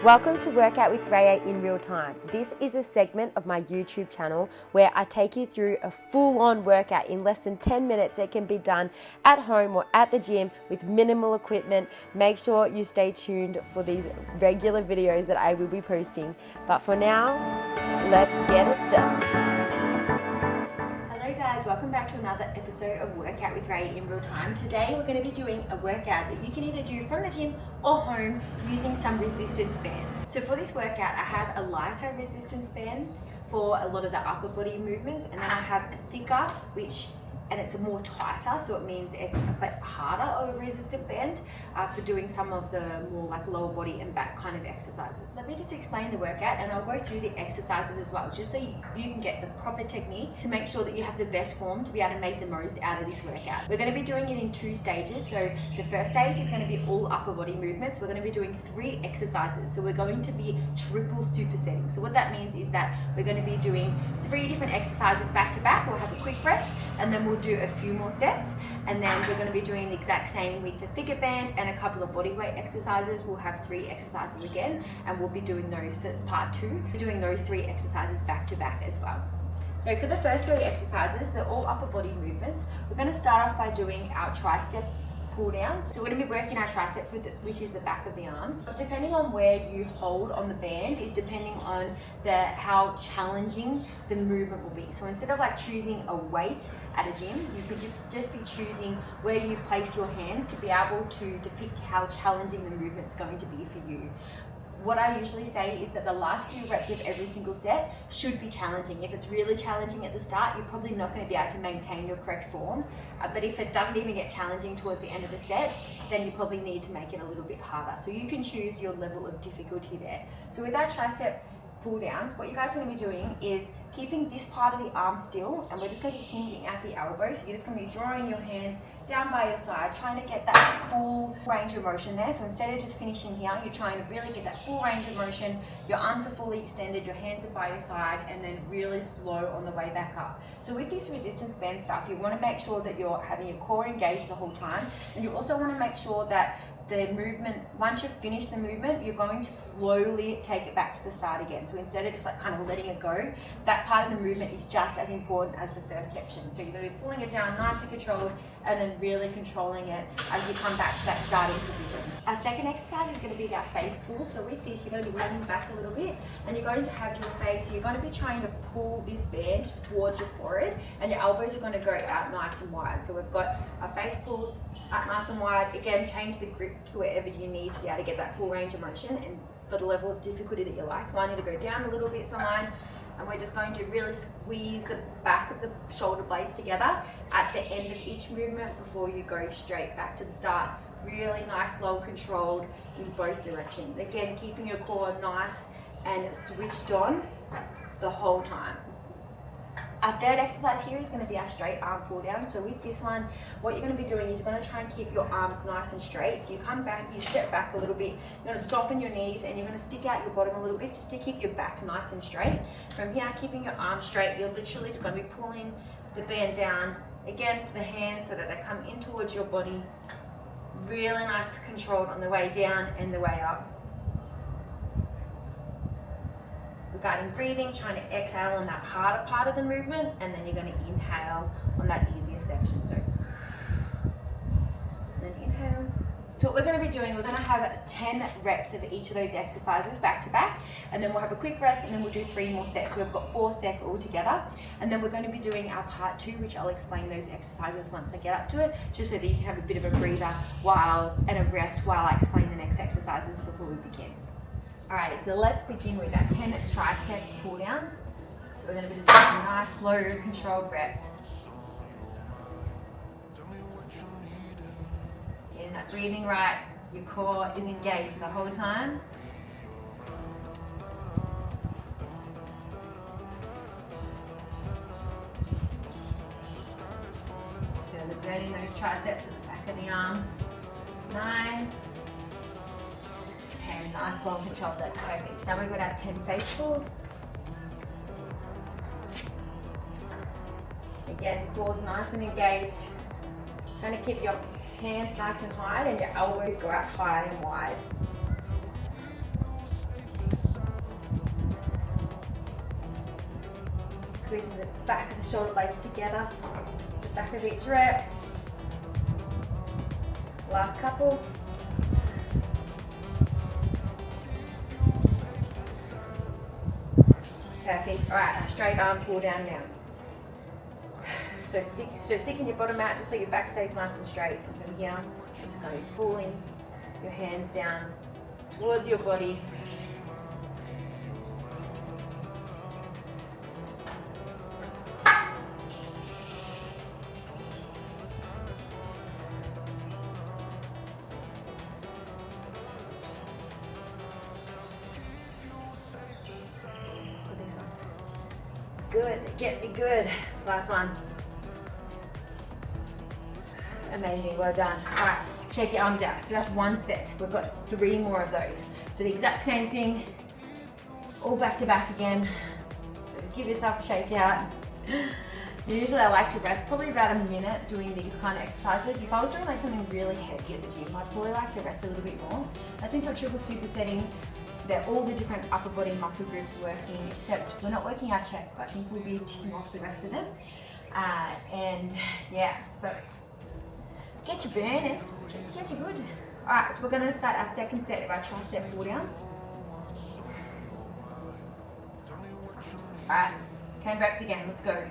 Welcome to Workout with Raya in real time. This is a segment of my YouTube channel where I take you through a full-on workout in less than 10 minutes. It can be done at home or at the gym with minimal equipment. Make sure you stay tuned for these regular videos that I will be posting. But for now, let's get it done. Hello guys, welcome back to another episode of Workout with Raya in real time. Today we're going to be doing a workout that you can either do from the gym or home using some resistance bands. So for this workout, I have a lighter resistance band for a lot of the upper body movements, and then I have a thicker, and it's a more tighter, so it means it's a bit harder of a resistant band for doing some of the more like lower body and back kind of exercises. So let me just explain the workout, and I'll go through the exercises as well, just so you can get the proper technique to make sure that you have the best form to be able to make the most out of this workout. We're going to be doing it in 2 stages. So the first stage is going to be all upper body movements. We're going to be doing 3 exercises. So we're going to be triple supersetting. So what that means is that we're going to be doing 3 different exercises back to back. We'll have a quick rest, and then we'll do a few more sets, and then we're going to be doing the exact same with the thicker band and a couple of body weight exercises. We'll have 3 exercises again, and we'll be doing those for part 2, doing those 3 exercises back to back as well. So for the first 3 exercises, they're all upper body movements. We're going to start off by doing our tricep pull downs. So we're going to be working our triceps, which is the back of the arms. Depending on where you hold on the band is depending on how challenging the movement will be. So instead of like choosing a weight at a gym, you could just be choosing where you place your hands to be able to depict how challenging the movement's going to be for you. What I usually say is that the last few reps of every single set should be challenging. If it's really challenging at the start, you're probably not going to be able to maintain your correct form. But if it doesn't even get challenging towards the end of the set, then you probably need to make it a little bit harder. So you can choose your level of difficulty there. So with our tricep pull downs, what you guys are going to be doing is keeping this part of the arm still, and we're just going to be hinging at the elbow. So you're just going to be drawing your hands down by your side, trying to get that full range of motion there. So instead of just finishing here, you're trying to really get that full range of motion. Your arms are fully extended, your hands are by your side, and then really slow on the way back up. So with this resistance band stuff, you want to make sure that you're having your core engaged the whole time, and you also want to make sure that the movement, once you've finished the movement, you're going to slowly take it back to the start again. So instead of just like kind of letting it go, that part of the movement is just as important as the first section. So you're going to be pulling it down nice and controlled, and then really controlling it as you come back to that starting position. Our second exercise is going to be our face pull. So with this, you're going to be leaning back a little bit, and you're going to have your face, so you're going to be trying to pull this band towards your forehead, and your elbows are going to go out nice and wide. So we've got our face pulls out nice and wide. Again, change the grip to wherever you need to be able to get that full range of motion and for the level of difficulty that you like. So I need to go down a little bit for mine, and we're just going to really squeeze the back of the shoulder blades together at the end of each movement before you go straight back to the start. Really nice, long controlled in both directions. Again, keeping your core nice and switched on the whole time. Our third exercise here is going to be our straight arm pull down. So with this one, what you're going to be doing is you're going to try and keep your arms nice and straight. So you come back, you step back a little bit, you're going to soften your knees, and you're going to stick out your bottom a little bit just to keep your back nice and straight. From here, keeping your arms straight, you're literally just going to be pulling the band down, again, the hands so that they come in towards your body. Really nice controlled on the way down and the way up. Regarding breathing, trying to exhale on that harder part of the movement, and then you're going to inhale on that easier section. So then inhale. So what we're going to be doing, we're going to have 10 reps of each of those exercises back to back, and then we'll have a quick rest, and then we'll do 3 more sets. So we've got 4 sets all together, and then we're going to be doing our part 2, which I'll explain those exercises once I get up to it, just so that you can have a bit of a breather and a rest while I explain the next exercises before we begin. Alright, so let's begin with our 10 tricep pull downs. So we're going to be just doing nice, slow, controlled reps. Getting that breathing right, your core is engaged the whole time. Feel the burning those triceps at the back of the arms. 9. Nice long control, that's perfect. Now we've got our 10 face pulls. Again, core's nice and engaged. Trying to keep your hands nice and high, and your elbows go out high and wide. back of the shoulder blades together, the back of each rep. Last couple. Perfect. All right, straight arm pull down now. So sticking your bottom out just so your back stays nice and straight. And from here, you're just going to be pulling your hands down towards your body. Good, get me good. Last one. Amazing, well done. All right, shake your arms out. So that's one set. We've got 3 more of those. So the exact same thing, all back to back again. So give yourself a shake out. Usually I like to rest probably about a minute doing these kind of exercises. If I was doing like something really heavy at the gym, I'd probably like to rest a little bit more. That's into a triple super setting. They're all the different upper body muscle groups working, except we're not working our chest. I think we'll be ticking off the rest of them. And yeah, so get your burn, get you good. All right, so we're gonna start our second set of our tricep pull downs. All right, 10 reps again, let's go.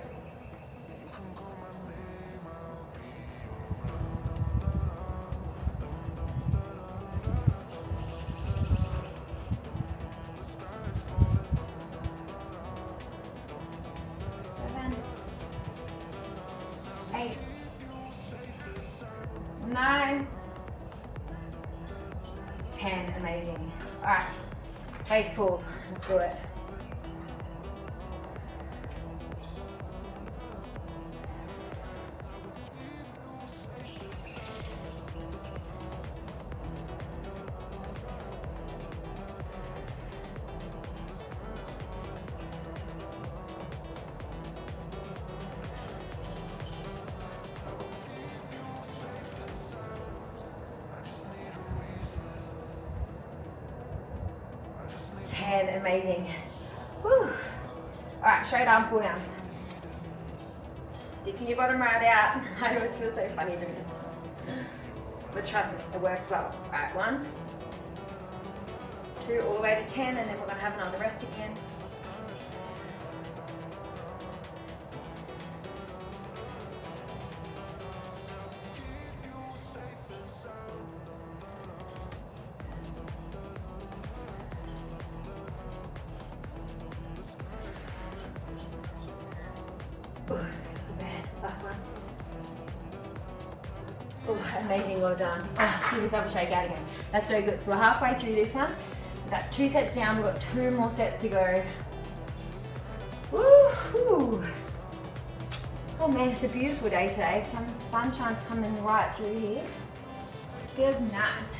Amazing. All right, face pulls. Let's do it. Amazing. Whew. All right, straight arm pull downs. Sticking your bottom right out. I always feel so funny doing this. But trust me, it works well. All right, 1, 2, all the way to 10, and then we're gonna have another rest again. Last one. Oh, amazing, well done. Oh, give yourself a shake out again. That's so good. So we're halfway through this one. That's 2 sets down. We've got 2 more sets to go. Woo-hoo. Oh man, it's a beautiful day today. Sunshine's coming right through here. Feels nice.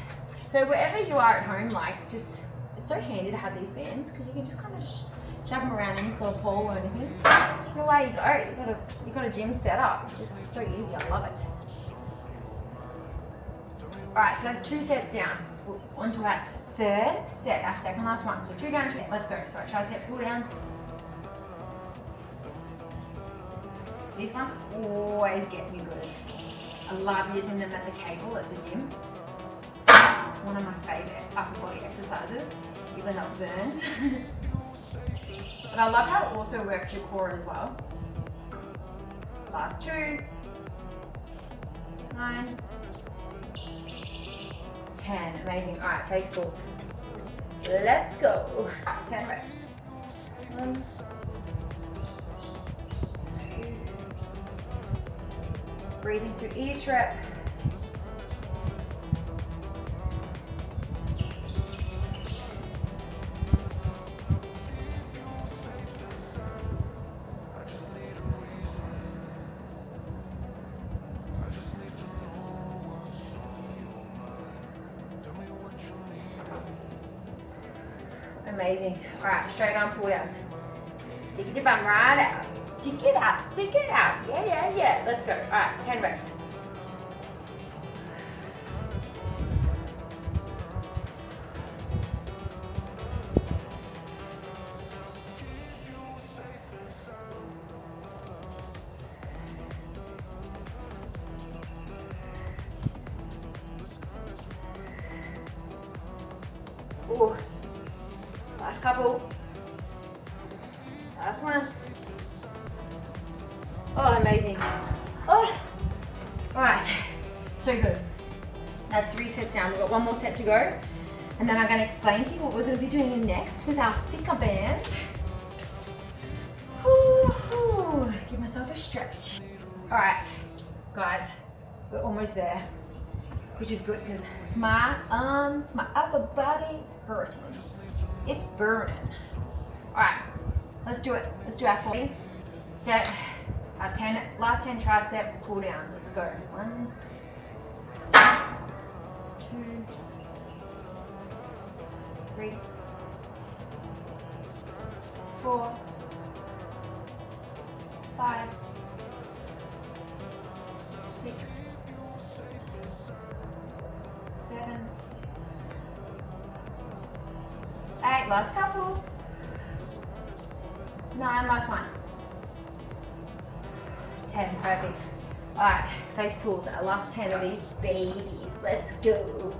So wherever you are at home, like just, it's so handy to have these bands because you can just kind of shove them around any sort of pole or anything. And away you go. You got a gym set up. It's just so easy. I love it. All right, so that's 2 sets down. On to our third set, our second last one. So 2 down, 2 down. Let's go. So our tricep pull downs. These ones always get me good. I love using them at the cable at the gym. It's one of my favorite upper body exercises, even though it burns. But I love how it also works your core as well. Last 2, 9, 10. Amazing. All right, face pulls. Let's go. 10 reps. 1, 2. Breathing through each rep. Amazing. All right, straight arm pull downs. Stick your bum right out. Stick it out. Stick it out. Yeah. Let's go. All right, 10 reps. Ooh. Last couple. Last one. Oh, amazing. Oh. All right, so good. That's 3 sets down. We've got 1 more set to go. And then I'm gonna explain to you what we're gonna be doing next with our thicker band. Ooh. Give myself a stretch. All right, guys, we're almost there, which is good because my arms, my upper body's hurting. It's burning. All right, let's do it. Let's do our 40 set, our last 10 tricep cool downs. Let's go. 1, 2, 3, 4, 5, 6, 7, 8, last couple, 9, last one, 10, perfect. All right, face pulls, our last 10 of these babies, let's go.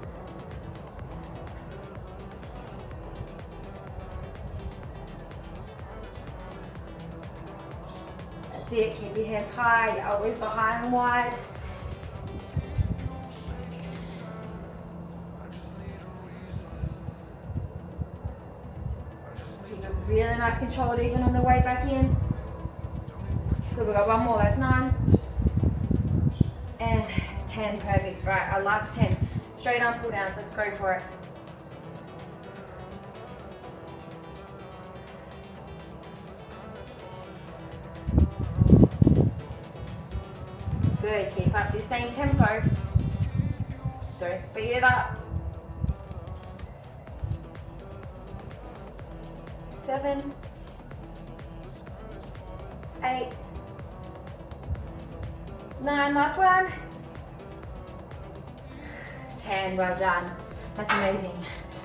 That's it, keep your hands high, your elbows behind and wide. Really nice control even on the way back in. Good, we got 1 more, that's 9. And 10, perfect. Right, our last 10. Straight arm pull downs, let's go for it. Good, keep up the same tempo. Don't speed it up. 7, 8, 9, last one. 10, well done. That's amazing.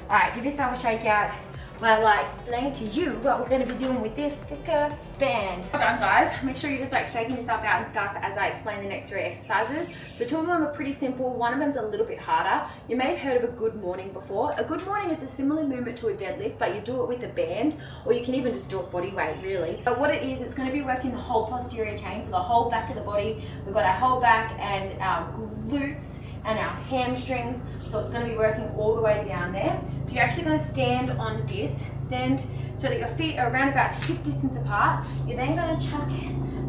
All right, give yourself a shake out while I explain to you what we're going to be doing with this thicker band. Well done, guys. Make sure you're just like shaking yourself out and stuff as I explain the next 3 exercises. So 2 of them are pretty simple. 1 of them's a little bit harder. You may have heard of a good morning before. A good morning is a similar movement to a deadlift, but you do it with a band, or you can even just do it body weight, really. But what it is, it's going to be working the whole posterior chain, so the whole back of the body. We've got our whole back and our glutes and our hamstrings. So it's going to be working all the way down there. So you're actually going to stand on this, stand so that your feet are around about hip distance apart. You're then going to chuck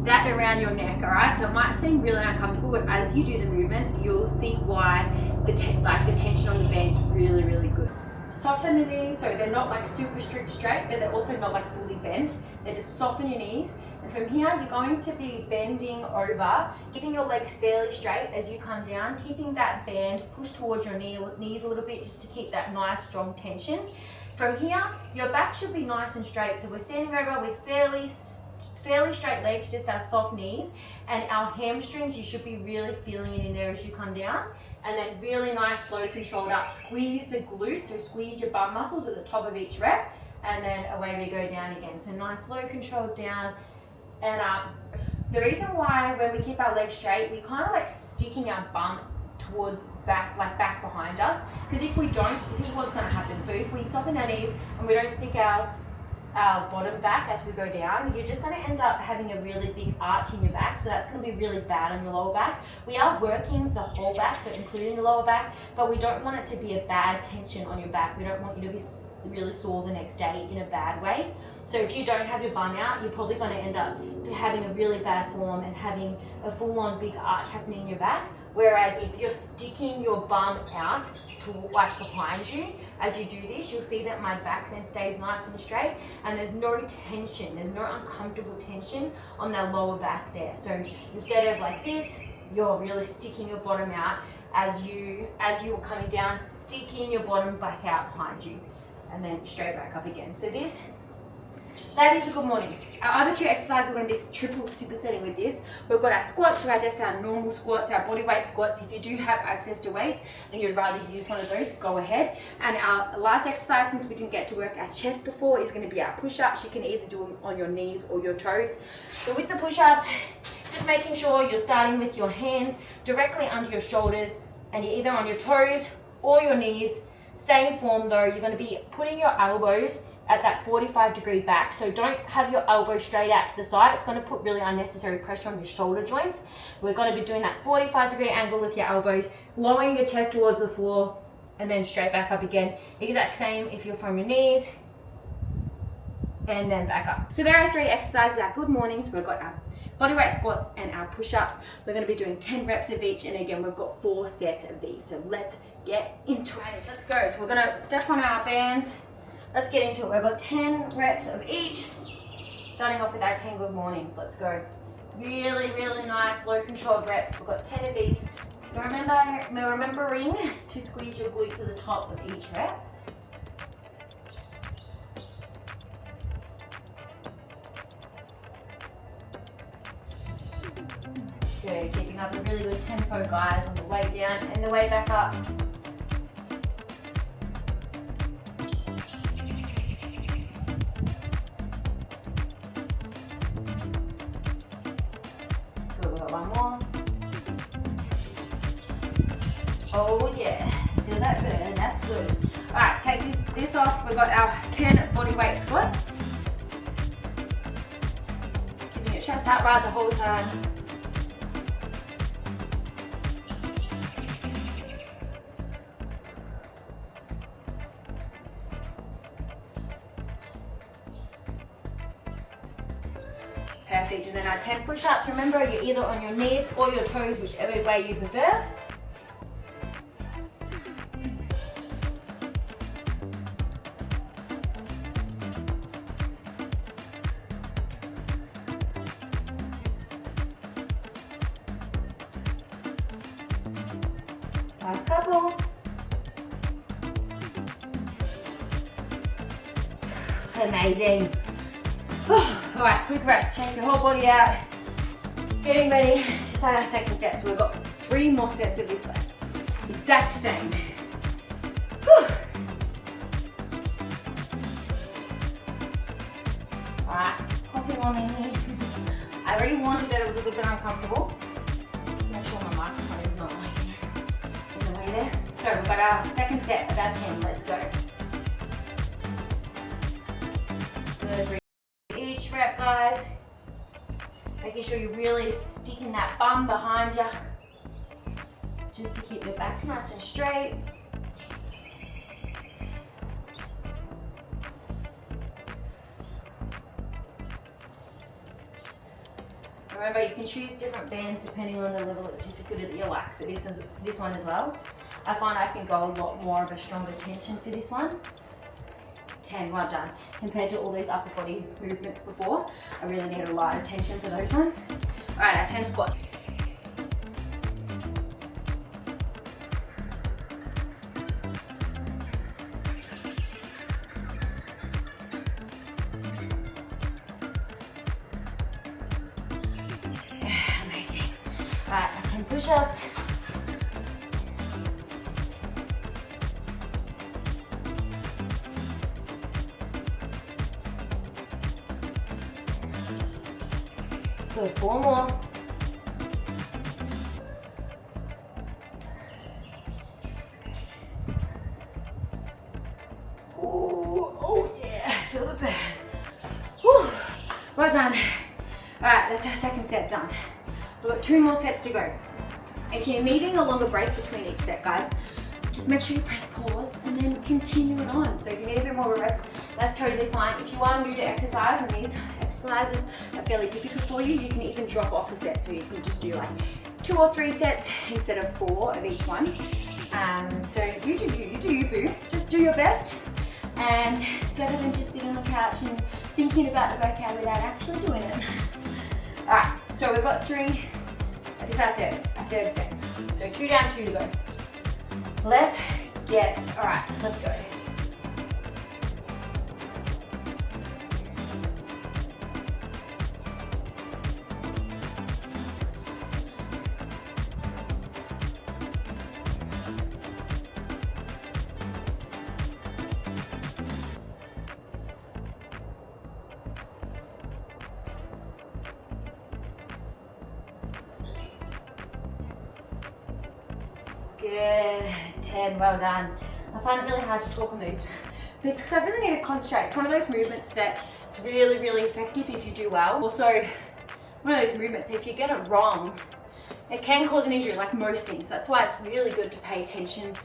that around your neck, all right? So it might seem really uncomfortable, but as you do the movement, you'll see why the tension on the band is really, really good. Soften the knees, so they're not like super strict straight, but they're also not like fully bent. They just soften your knees. And from here, you're going to be bending over, keeping your legs fairly straight as you come down, keeping that band pushed towards your knees a little bit just to keep that nice strong tension. From here, your back should be nice and straight. So we're standing over with fairly straight legs, just our soft knees, and our hamstrings, you should be really feeling it in there as you come down. And then really nice, slow, controlled up. Squeeze the glutes, so squeeze your bum muscles at the top of each rep, and then away we go down again. So nice, slow, controlled down and up. The reason why when we keep our legs straight, we kind of like sticking our bum towards back, like back behind us. Because if we don't, this is what's going to happen. So if we soften our knees and we don't stick our bottom back as we go down, you're just going to end up having a really big arch in your back. So that's going to be really bad on your lower back. We are working the whole back, so including the lower back, but we don't want it to be a bad tension on your back. We don't want you to be really sore the next day in a bad way. So if you don't have your bum out, you're probably going to end up having a really bad form and having a full-on big arch happening in your back. Whereas if you're sticking your bum out to like behind you, as you do this, you'll see that my back then stays nice and straight and there's no tension, there's no uncomfortable tension on that lower back there. So instead of like this, you're really sticking your bottom out as you're coming down, sticking your bottom back out behind you and then straight back up again. So that is the good morning. Our other 2 exercises are going to be triple supersetting with this. We've got our squats, so that's our normal squats, our body weight squats. If you do have access to weights and you'd rather use one of those, go ahead. And our last exercise, since we didn't get to work our chest before, is going to be our push-ups. You can either do them on your knees or your toes. So with the push-ups, just making sure you're starting with your hands directly under your shoulders and you're either on your toes or your knees, Same form though, you're going to be putting your elbows at that 45-degree back. So don't have your elbow straight out to the side. It's going to put really unnecessary pressure on your shoulder joints. We're going to be doing that 45-degree angle with your elbows, lowering your chest towards the floor, and then straight back up again. Exact same if you're from your knees, and then back up. So there are 3 exercises, our good mornings. We've got our bodyweight squats and our push-ups. We're going to be doing 10 reps of each, and again, we've got 4 sets of these. So let's get into it. Let's go. So we're going to step on our bands. Let's get into it. We've got 10 reps of each, starting off with our 10 good mornings. Let's go. Really, really nice, low controlled reps. We've got 10 of these. So remembering to squeeze your glutes to the top of each rep. Good, keeping up a really good tempo, guys, on the way down and the way back up. Good, we've got one more. Oh yeah, feel that burn, that's good. All right, take this off. We've got our 10 body weight squats. Keeping your chest upright the whole time. Perfect, and then our 10 push-ups. Remember, you're either on your knees or your toes, whichever way you prefer. Last couple. Amazing. All right, quick rest. Shake your whole body out. Getting ready to start our second set. So we've got 3 more sets of this left. Exact same. Whew. All right, hopping on in here. I already warned you that it was a little bit uncomfortable. Make sure my microphone is not like in the way there. So we've got our second set of our 10. Let's go. Good. Each rep, guys. Making sure you're really sticking that bum behind you, just to keep your back nice and straight. Remember, you can choose different bands depending on the level of difficulty that you like. So this one as well. I find I can go a lot more of a stronger tension for this one. 10, well done. Compared to all those upper body movements before, I really need a lot of tension for those ones. All right, our 10 squat. Amazing. All right, our 10 push-ups. Good, 4 more. Ooh, oh yeah, feel the burn. Whew. Well done. All right, that's our second set done. We've got 2 more sets to go. If you're needing a longer break between each set, guys, just make sure you press pause and then continue it on. So if you need a bit more of a rest, that's totally fine. If you are new to exercise and these exercises are fairly difficult for you, you can even drop off a set. So you can just do like 2 or 3 sets instead of 4 of each one. So you do you, boo. Just do your best, and it's better than just sitting on the couch and thinking about the workout without actually doing it. All right, so we've got 3. This is our third set. So 2 down, 2 to go. Let's get, all right, let's go. Good, 10, well done. I find it really hard to talk on those bits because I really need to concentrate. It's one of those movements that it's really, really effective if you do well. Also, one of those movements, if you get it wrong, it can cause an injury like most things. That's why it's really good to pay attention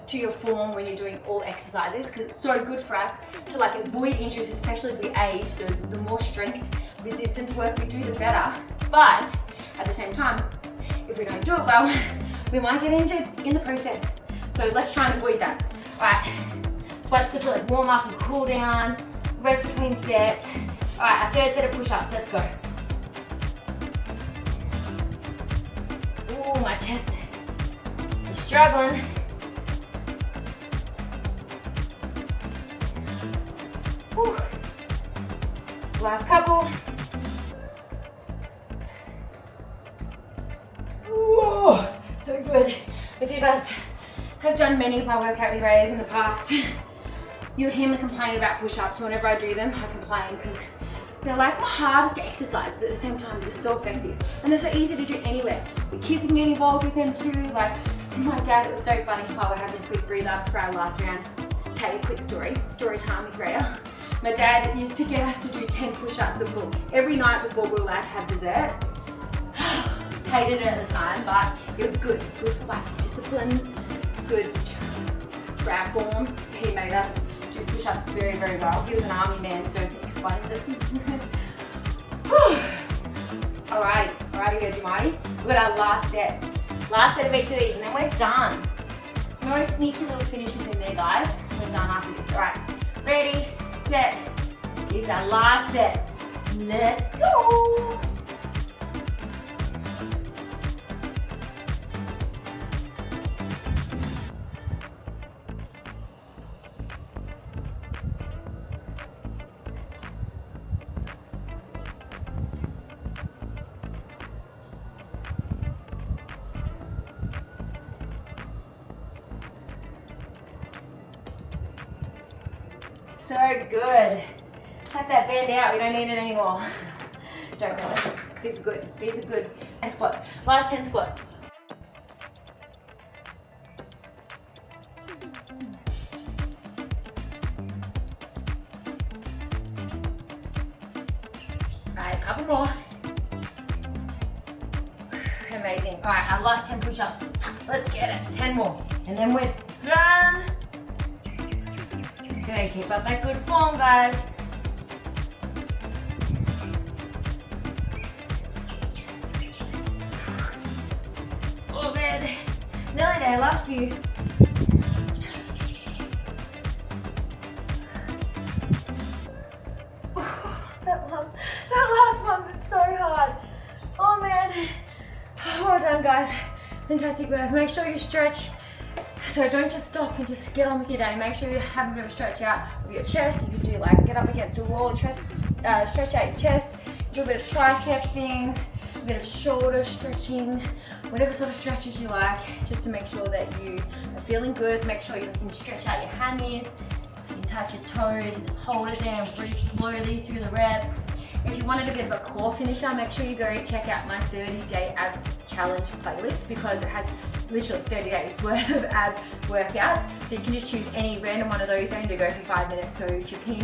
to your form when you're doing all exercises, because it's so good for us to like avoid injuries, especially as we age. So the more strength resistance work we do, the better. But at the same time, if we don't do it well, we might get injured in the process. So let's try and avoid that. All right, so it's good to like warm up and cool down, rest between sets. All right, our third set of push-ups, let's go. Ooh, my chest is struggling. Whew. Last couple. Ooh, so good. If you guys have done many of my workout with Rayas in the past, you would hear me complain about push-ups. Whenever I do them, I complain because they're like my hardest exercise, but at the same time, they're so effective. And they're so easy to do anywhere. The kids can get involved with them too. Like my dad, it was so funny while we're having a quick breather for our last round. Tell you a quick story time with Raya. My dad used to get us to do 10 push-ups before, every night before we were allowed to have dessert. Hated it at the time, but it was good. Good for like discipline, good for our form. He made us do push-ups very, very well. He was an army man, so he explains it. Alrighty, good, Marty. We've got our last set. Last set of each of these, and then we're done. No sneaky little finishes in there, guys. We're done after this. Alright, ready, set. This is our last set. Let's go. So good. Tuck that band out, we don't need it anymore. Don't really. These are good. These are good. 10 squats. Last 10 squats. Alright, a couple more. Amazing. Alright, our last 10 push-ups. Let's get it. 10 more. And then we're done. Okay, keep up that good form, guys. Oh man, nearly there, last few. That last one was so hard. Oh man. Well done, guys. Fantastic work. Make sure you stretch. So don't just stop and just get on with your day. Make sure you have a bit of a stretch out of your chest. You can do like get up against a wall, stretch out your chest, do a bit of tricep things, a bit of shoulder stretching, whatever sort of stretches you like, just to make sure that you are feeling good. Make sure you can stretch out your hammies. If you can touch your toes and just hold it there and breathe slowly through the reps. If you wanted a bit of a core finisher, make sure you go check out my 30-day ab challenge playlist because it has literally 30 days worth of ab workouts. So you can just choose any random one of those. They only go for 5 minutes. So if you can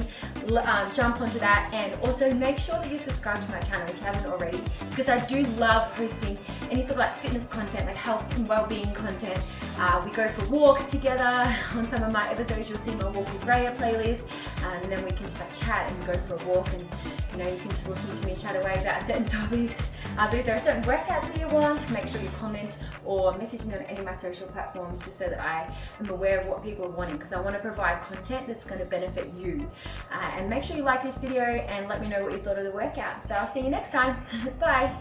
jump onto that, and also make sure that you subscribe to my channel if you haven't already, because I do love posting any sort of like fitness content, like health and well-being content. We go for walks together. On some of my episodes, you'll see my Walk with Raya playlist, and then we can just like chat and go for a walk, and you know, you can just listen to me chat away about certain topics. But if there are certain workouts that you want, make sure you comment or message me on any of my social platforms just so that I am aware of what people are wanting, because I want to provide content that's going to benefit you. And make sure you like this video and let me know what you thought of the workout. But I'll see you next time. Bye.